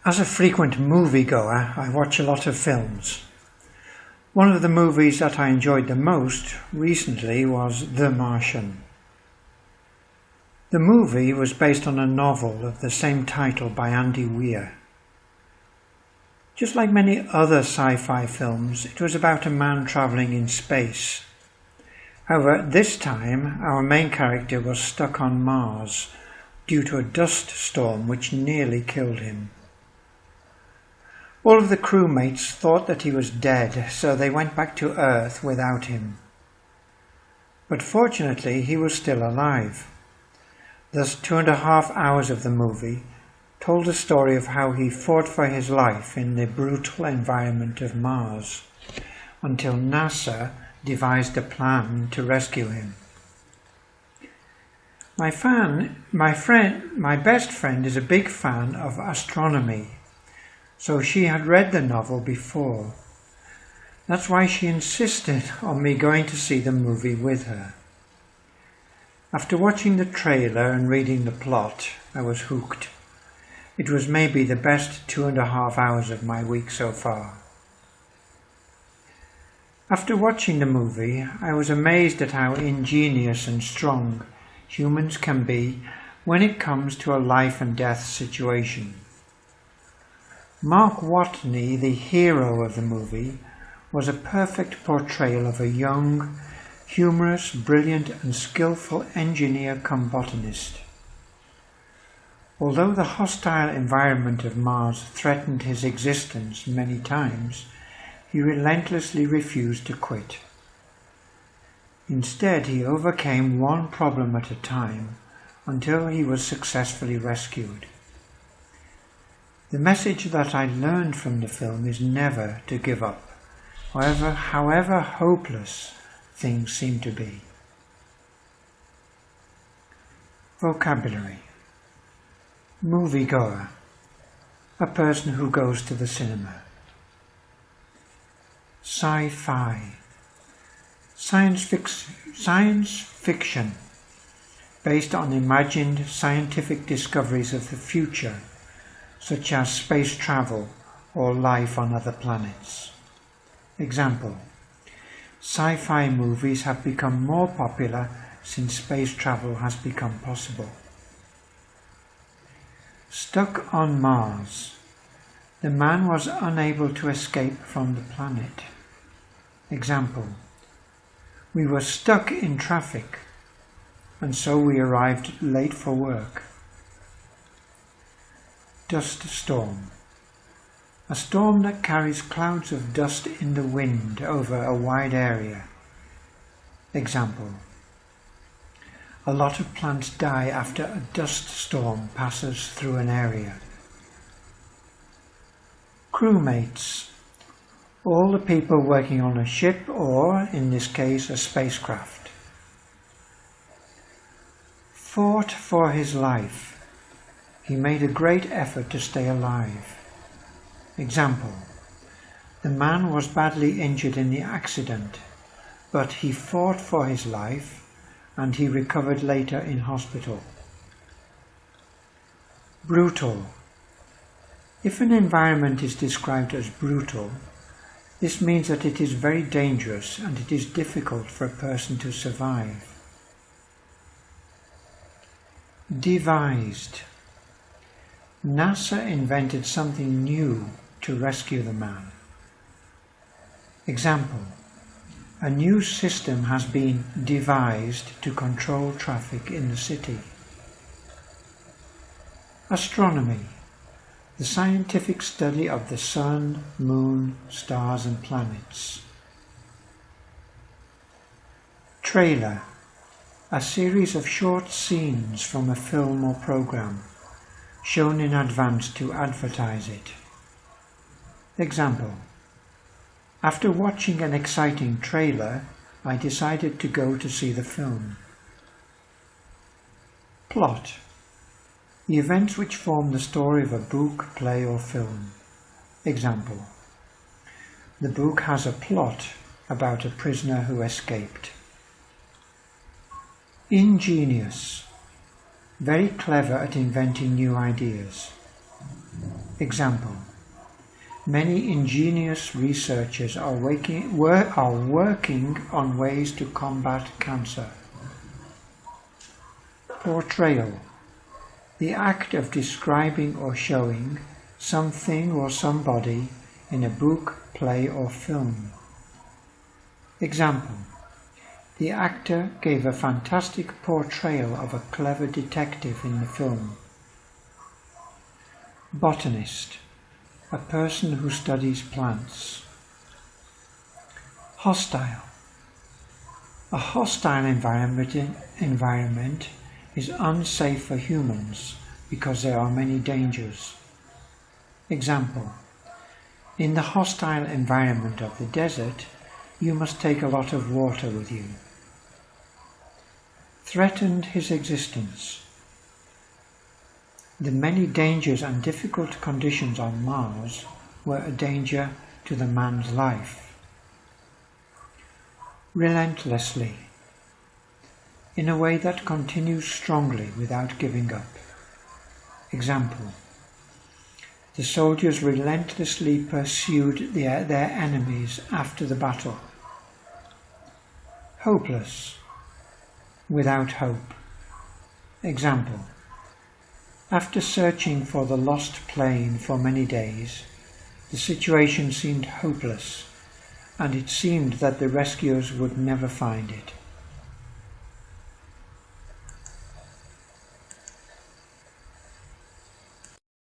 As a frequent moviegoer, I watch a lot of films. One of the movies that I enjoyed the most recently was The Martian. The movie was based on a novel of the same title by Andy Weir. Just like many other sci-fi films, it was about a man travelling in space. However, this time our main character was stuck on Mars due to a dust storm which nearly killed him. All of the crewmates thought that he was dead, so they went back to Earth without him. But fortunately, he was still alive. Thus, 2.5 hours of the movie told the story of how he fought for his life in the brutal environment of Mars, until NASA devised a plan to rescue him. My best friend is a big fan of astronomy, so she had read the novel before. That's why she insisted on me going to see the movie with her. After watching the trailer and reading the plot, I was hooked. It was maybe the best 2.5 hours of my week so far. After watching the movie, I was amazed at how ingenious and strong humans can be when it comes to a life and death situation. Mark Watney, the hero of the movie, was a perfect portrayal of a young, humorous, brilliant and skillful engineer-cum-botanist. Although the hostile environment of Mars threatened his existence many times, he relentlessly refused to quit. Instead, he overcame one problem at a time until he was successfully rescued. The message that I learned from the film is never to give up, however hopeless things seem to be. Vocabulary: moviegoer, a person who goes to the cinema. Sci-fi, science fiction, based on imagined scientific discoveries of the future, such as space travel or life on other planets. Example: sci-fi movies have become more popular since space travel has become possible. Stuck on Mars. The man was unable to escape from the planet. Example: we were stuck in traffic, and so we arrived late for work. Dust storm. A storm that carries clouds of dust in the wind over a wide area. Example: a lot of plants die after a dust storm passes through an area. Crewmates. All the people working on a ship or, in this case, a spacecraft. Fought for his life. He made a great effort to stay alive. Example: the man was badly injured in the accident, but he fought for his life and he recovered later in hospital. Brutal. If an environment is described as brutal, this means that it is very dangerous and it is difficult for a person to survive. Devised. NASA invented something new to rescue the man. Example: a new system has been devised to control traffic in the city. Astronomy. The scientific study of the sun, moon, stars and planets. Trailer. A series of short scenes from a film or program, shown in advance to advertise it. Example: after watching an exciting trailer, I decided to go to see the film. Plot. The events which form the story of a book, play or film. Example: the book has a plot about a prisoner who escaped. Ingenious. Very clever at inventing new ideas. Example: many ingenious researchers are working on ways to combat cancer. Portrayal: the act of describing or showing something or somebody in a book, play or film. Example: the actor gave a fantastic portrayal of a clever detective in the film. Botanist: a person who studies plants. Hostile: a hostile environment is unsafe for humans because there are many dangers. Example: in the hostile environment of the desert, you must take a lot of water with you. Threatened his existence: the many dangers and difficult conditions on Mars were a danger to the man's life. Relentlessly: in a way that continues strongly without giving up. Example: the soldiers relentlessly pursued their enemies after the battle. Hopeless: without hope. Example: after searching for the lost plane for many days, the situation seemed hopeless, and it seemed that the rescuers would never find it.